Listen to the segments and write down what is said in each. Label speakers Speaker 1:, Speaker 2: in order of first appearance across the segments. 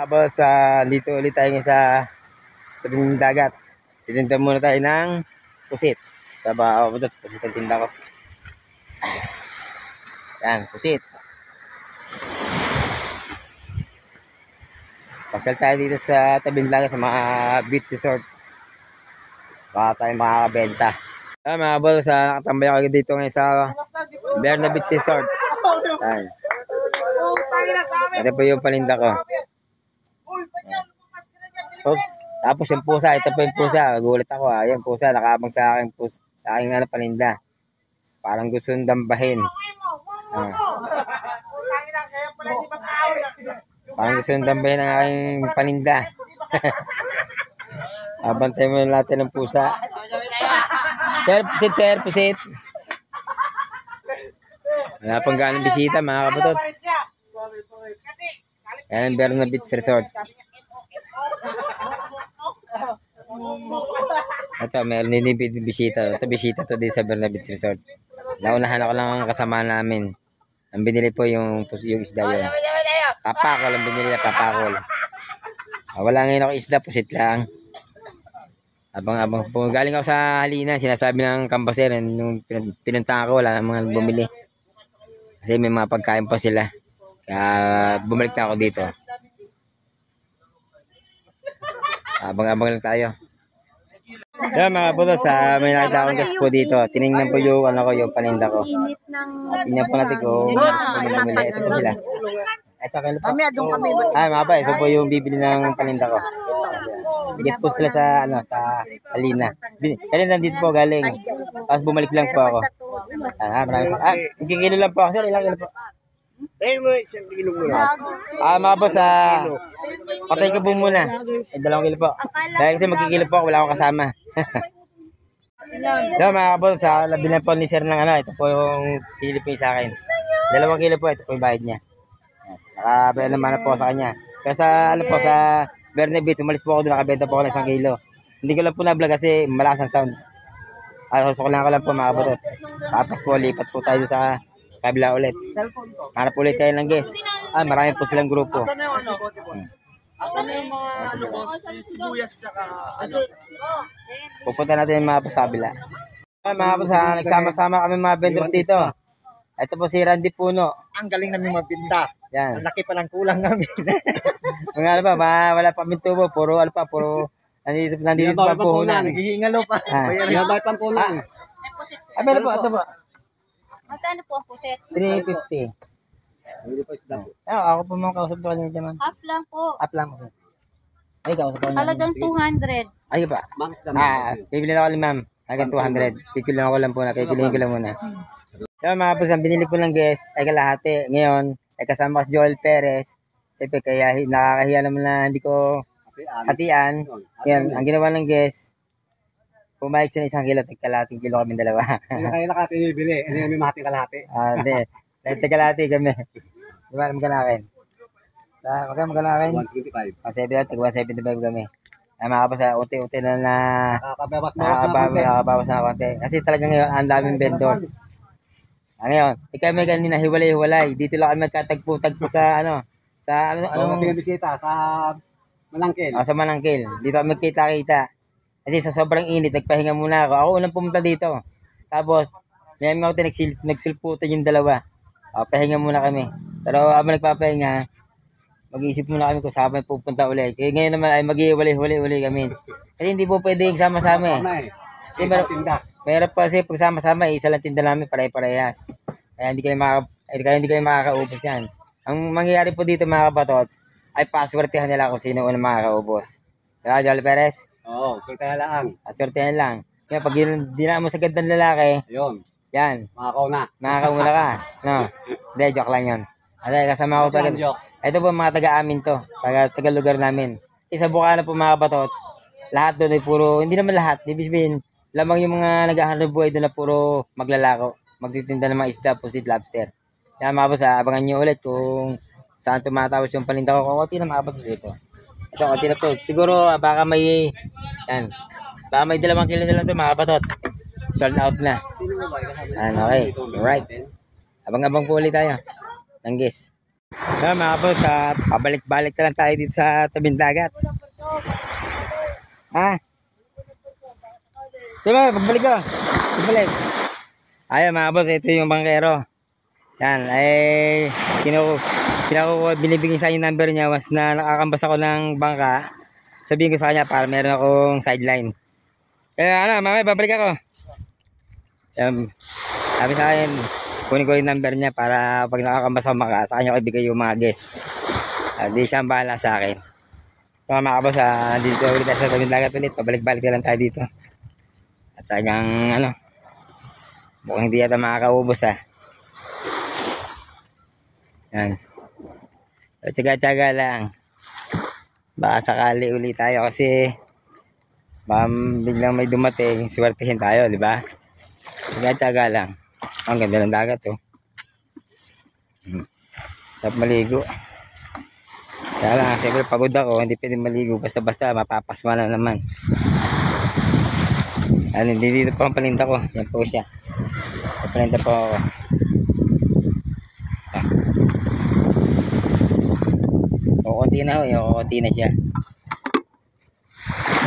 Speaker 1: mga sa dito ulit tayo sa tabing dagat. Titinda muna tayo ng pusit. Trabaho ko doon, pusit ang tinda ko. Yan, pusit. Pasal tayo dito sa tabing dagat sa mga beach resort. Baka tayo makakabenta. Yan mga boss, nakatambay ako dito ngayon sa Berna Beach Resort. Yan. Ito po yung paninda ko. Oops. Tapos yung pusa, ito po yung pusa. Gulat ako Yung pusa, nakaabang sa akin sa aking paninda. Parang gusto nang dambahin. Parang gusto nang dambahin ang aking paninda. Abantay mo natin ng pusa. Sir, pusit. Wala pang ganang bisita mga kabutots. Yan ang Berna Beach Resort. Ito, meron din bisita. Ito, bisita to din sa Berna Beach Resort. Naunahan ako lang ang kasama namin. Ang binili po yung isda yun. Papakol ang binili na papakol. Wala ngayon ako isda, pusit lang. Abang po. Galing ako sa Halina, sinasabi ng kambaser, nung pinuntahan ko, wala mga bumili. Kasi may mga pagkain pa sila. Kaya bumalik na ako dito. Abang-abang lang tayo. Kaya mga butos, may nakita akong gas po dito. Tinignan po yung yung paninda ko. Tingnan po natin kung bumili. Ito po sila. Sa akin po. Mga pa, ito po yung bibili ng paninda ko. Guest po sila sa Alina. Kaya nandito po galing. Tapos bumalik lang po ako. Nagkikilo lang po ako. Sir, ilang kilo po? Mga boss, patay ka po muna. 2 kilo po. Dahil kasi magkikilo po ako, wala akong kasama. Mga boss, labi na po ni sir ng ito po yung Philippines sa akin. 2 kilo po, ito po yung bayad niya. Nakabaya naman po sa kanya. Kaya sa Berna Beach, umalis po ako doon, nakabenta po ako ng 1 kilo. Hindi ko lang po na-vlog kasi malakas ang sounds. Susukulan ko lang po mga kabutot. Tapos po, lipat po tayo sa kabila ulit. Hanap ulit tayo ng guest. Marami po silang grupo.
Speaker 2: Asan na yung mga boss? Sibuyas saka
Speaker 1: Pupunta natin yung mga po sa kabila. Mga po nagsama-sama kami mga vendors dito. Ito po si Randy Puno.
Speaker 3: Ang galing namin mabinta.
Speaker 1: Yan.
Speaker 3: Ang laki pa ng kulang namin.
Speaker 1: Mga wala pa kami tubo. Puro nandito pa puhunan.
Speaker 3: Naghihingalo pa.
Speaker 2: Nabay pang punan.
Speaker 1: Meron po, ito po.
Speaker 4: Magkano po ang puset?
Speaker 1: 350. Ako po mga kausap ko kanina naman.
Speaker 4: Half lang po.
Speaker 1: Up lang po. Ay, kausap ko kanina.
Speaker 4: Halagang 200.
Speaker 1: Ay pa. Bibili na ako ni ma'am. Halagang 200. Kikiluhan ko lang po na. Kikiluhin ko lang muna. Mga boss, binili po ng guest ay kalahati. Ngayon, ay kasama si Joel Perez. Siyempre, kaya nakakahiya naman na hindi ko hatian. Yan, ang ginawa ng guest, pumayag siya ng 1 kilo, kalahating kilo kami dalawa.
Speaker 3: Hindi kayo nakatinibili. Hindi kami mahating kalahati.
Speaker 1: Hindi. Kalahati kami. Di ba, magkano akin? Magkano akin?
Speaker 3: 175.
Speaker 1: 175 kami. Ay mga boss, unti-unti na
Speaker 3: Nakakabawas
Speaker 1: na konti. Kasi talagang ngayon, ang daming vendors. Ngayon, kami kanina hiwalay-hiwalay. Dito lang kami magkatagpo-tagpo sa
Speaker 3: bisita sa Malangkil.
Speaker 1: Sa Malangkil. Dito kami kita-kita. Kasi sa sobrang init, nagpahinga muna ako. Ako unang pumunta dito. Tapos, may mga nagsulputan yung dalawa. Pahinga muna kami. Pero habang nagpapahinga, mag-iisip muna kami kung saan may pupunta ulit. Kaya ngayon naman ay mag-iwalay-huli kami. Kasi hindi po pwede yung sama-sama Kasi meron pa kasi pagsama-sama, isa lang tinda namin, pare-parehas. Kaya hindi kayo makakaubos yan. Ang mangyayari po dito mga kabatots, ay paswertehan nila kung sino unang makakaubos. Diba, Joel Perez?
Speaker 3: Oo, sultahan lang.
Speaker 1: Paswertehan lang. Kaya pag dinaan mo sa gandang lalaki, yan. Makakauna ka. No? Hindi, joke lang yun. Kasama ko pa. Ito po mga taga-amin to. Taga-lugar namin. Kasi sa Bukana po mga kabatots, lahat doon ay puro, hindi naman lahat. Ibig sabihin, lamang yung mga naghahanap buhay doon na puro maglalako. Magtitinda ng mga isda, pusit, lobster. Kaya mga boss, abangan nyo ulit kung saan tumatapos yung paninda ko. Kunti na mga boss dito. Ito, kunti na po. Siguro, baka may 2 kilo na lang ito mga batots. Sold out na. Okay. Alright. Abang-abang po ulit tayo. Tanggis. Mga boss, pabalik-balik na lang tayo dito sa tabing dagat. Ha? Sige, pagbalik ko. Pagbalik. Ayun mga boss, ito yung bangkero. Yan, ay binibigyan sa akin yung number niya. Once na nakakambas ako ng bangka, sabihin ko sa kanya para meron akong sideline. Kaya mamaya babalik ako. Sabi sa akin, kunin ko yung number niya para pag nakakambas ako bangka, sa kanya ko ibigay yung mga guest. Di siya ang bahala sa akin. So mga boss, dito ulit tayo sa tabing dagat ulit. Pabalik-balik na lang tayo dito. At talagang mukhang hindi yata makakaubos Yan. So, tsaga-tsaga lang. Baka sakali ulit tayo kasi baka biglang may dumating, swertihin tayo, di ba? Tsaga-tsaga lang. Ang ganda ng dagat, oh. Sarap maligo. Kaya lang, siyempre pagod ako, hindi pwede maligo. Basta-basta, mapapasma na naman. Dito po ang paninda ko. Yan po siya. Paninda po ako. Kukunti na ho, kukunti na siya.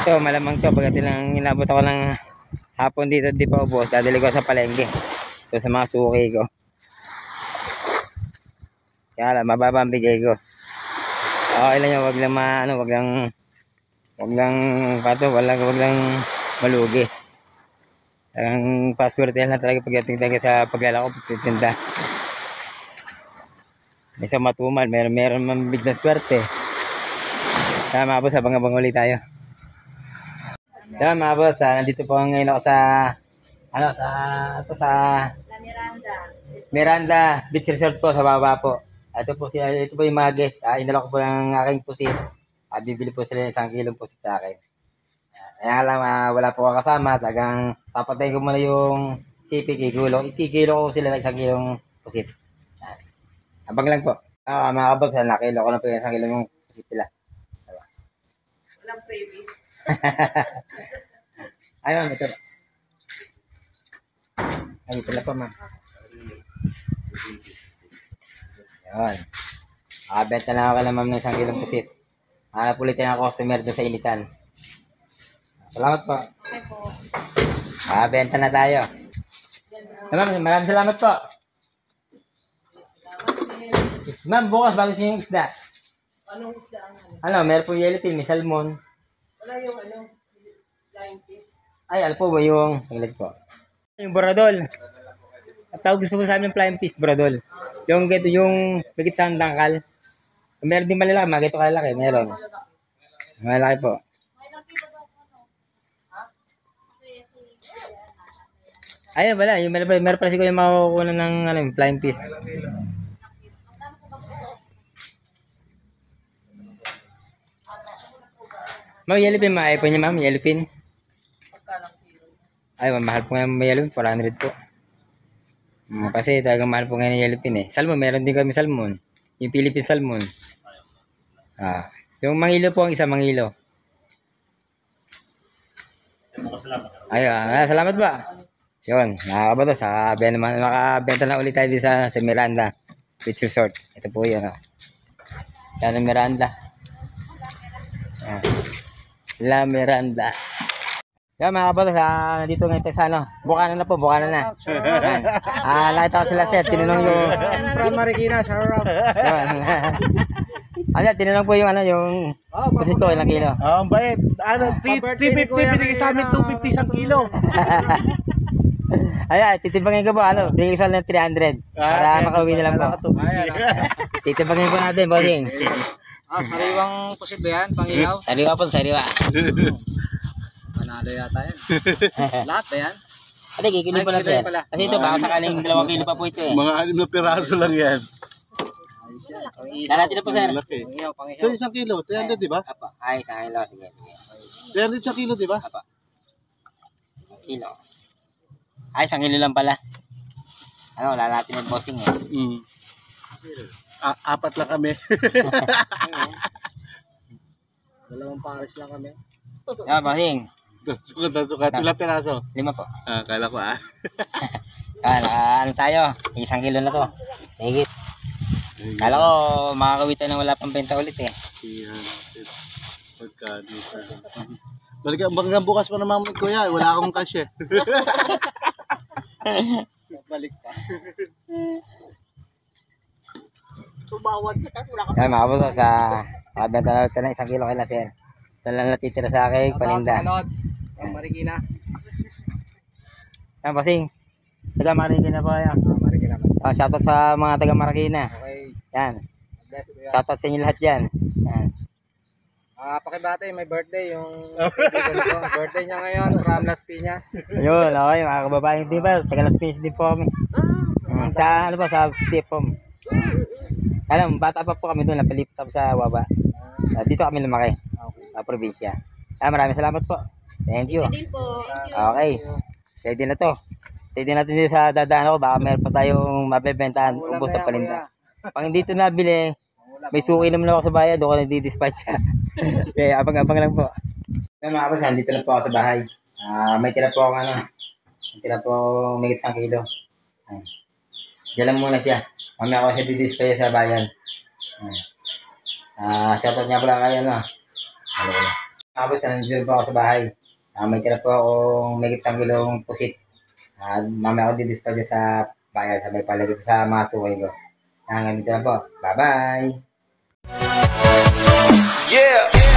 Speaker 1: Ito, malamang to. Pagkat lang inabot ako ng hapon dito, di pa ubos. Dadali ko sa palengke. Ito sa mga suki ko. Kaya lang, mababa ang bigay ko. Okay lang yun, wag lang malugi. Ang password yan lang talaga pagdating talaga sa paglalako, pagtitinda. May sa matumal, meron man biglang swerte. Kaya mga boss, abang-abang ulit tayo. Kaya mga boss, nandito po ngayon ako sa Miranda Beach Resort po, sa baba po. Ito po yung mga guest. Inala ko po ng aking pusit. Bibili po sila ng 1 kilong pusit sa akin. Kaya lang, wala po ako kasama. Tagang papatayin ko muna yung sipig, ikikilo ko sila ng 1 kilong pusit. Abang lang po. Mga kabag, nakilo ko na po yung 1 kilong pusit nila.
Speaker 2: Walang previous.
Speaker 1: Ayun, ito. Ay, pala pa, ma'am. Ayun. Benta lang ako ma'am ng 1 kilong pusit. Pulitin ang customer doon sa initan. Salamat po.
Speaker 4: Okay po.
Speaker 1: Benta na tayo. Ma'am, maraming salamat po. Ma'am, bukas bago siya yung isda.
Speaker 2: Anong isda ang
Speaker 1: Meron po yellowfin, may salmon.
Speaker 2: Wala yung flying fish.
Speaker 1: Ay, po ba yung... Saglit po. Yung boradol. At tawag gusto mo sa amin ng flying fish, boradol. Yung gito, yung bigit sa dangkal. Meron din malalaki, mga gito kalaki. Meron. Malaki po. Ayun pala, yung meron pala siguro yung makukuha ng flying fish. Ma'am, yellowfin, ma-iPhone niya ma'am, yellowfin. Ay, mahal po ngayon may yellowfin, 400 po. Kasi talagang mahal po ngayon ng yellowfin eh. Salmon, meron din kami salmon. Yung Philippine salmon. Yung mangilo po ang isa, mangilo. Ay, salamat ba? Yun, nakakabatos. Makabenta na ulit tayo sa Miranda Beach Resort. Ito po yun. Yan ang Miranda. La Miranda. Yan mga kabatos, nandito ngayon tayo sa Bukanan na po, Bukanan na. Nakita ko sila sir, tinanong yung...
Speaker 3: From Marikina, Sarap.
Speaker 1: Tinanong po yung yung pusit ko, ilang kilo.
Speaker 5: Ang bait. 350 binigay sa amin, 250 isang kilo.
Speaker 1: Titibangin ko po, bigay ko sa ng 300. Para makauwi na lang po. Titibangin po natin, bossing.
Speaker 3: Sariwang pusit ba yan? Pangilaw?
Speaker 1: Sariwa po, sariwa.
Speaker 3: Panalo yata yan. Lahat ba yan?
Speaker 1: Kikilo po natin. Kasi ito, baka sakaling 2 kilo pa po ito eh.
Speaker 5: Mga 6 na piraso lang yan.
Speaker 1: Darating na po, sir.
Speaker 5: Malaki. So, 1 kilo, 300 di ba?
Speaker 1: Ay, sa kilo. Sige.
Speaker 5: 300 sa kilo di ba?
Speaker 1: Kilo. Ay, 1 kilo lang pala. Wala natin yung bossing eh.
Speaker 5: Apat lang kami.
Speaker 3: Dalawang pares lang kami.
Speaker 1: Bossing.
Speaker 5: Sukat. Ilang piraso?
Speaker 1: 5 po.
Speaker 5: Kala ko
Speaker 1: Tayo. 1 kilo na to. Higit. Kala ko makakawitan na wala pang benta ulit eh.
Speaker 5: Yan. Pagkano. Balikan bukas pa naman kuya. Wala akong cash eh.
Speaker 3: Balik pa.
Speaker 1: Yan mga boss, sa makabenta na ulit ka ng 1 kilo kay Laser. Ito lang natitira sa akin, paninda.
Speaker 3: Lods. Ang Marikina.
Speaker 1: Yan pasing. Taga Marikina po kayo.
Speaker 3: Marikina man.
Speaker 1: Shoutout sa mga taga Marikina.
Speaker 3: Okay.
Speaker 1: Yan.
Speaker 3: Bless kuya.
Speaker 1: Shoutout sa inyo lahat dyan. Yan.
Speaker 3: Pakibate, may birthday yung kaibigan ko. Birthday niya ngayon from Las Piñas.
Speaker 1: Ayun, okay, mga kababaeng din ba? Taga Las Piñas din po kami. Sa ano ba, sa Tipom. Alam, bata pa po kami doon, napalipat ako sa Waba. Dito kami lumaki, sa probinsya. Maraming salamat po. Thank you.
Speaker 4: Din po.
Speaker 1: Okay. Ready na to. Ready natin dito sa dadaan ako. Baka meron pa tayong mabebentahan. Ubos sa paninda. Pag hindi ito nabili, may suki naman ako sa bayan. Doon ko nagdi-dispatch siya. Okay, abang-abang lang po. Mga kapos, dito na po ako sa bahay. May tira po ako may tira po may 1 kilo. Diyan lang muna siya. Mamaya ako siya di-display sa bayan. Shoutout niya pala kayo, no? Tapos, nandito po ako sa bahay. May tira po akong may 1 kilong pusit. Mamaya ako di-display sa bayan. Sabay pala dito sa mga sukay ko. Hanggang dito na po. Bye-bye!
Speaker 2: Yeah.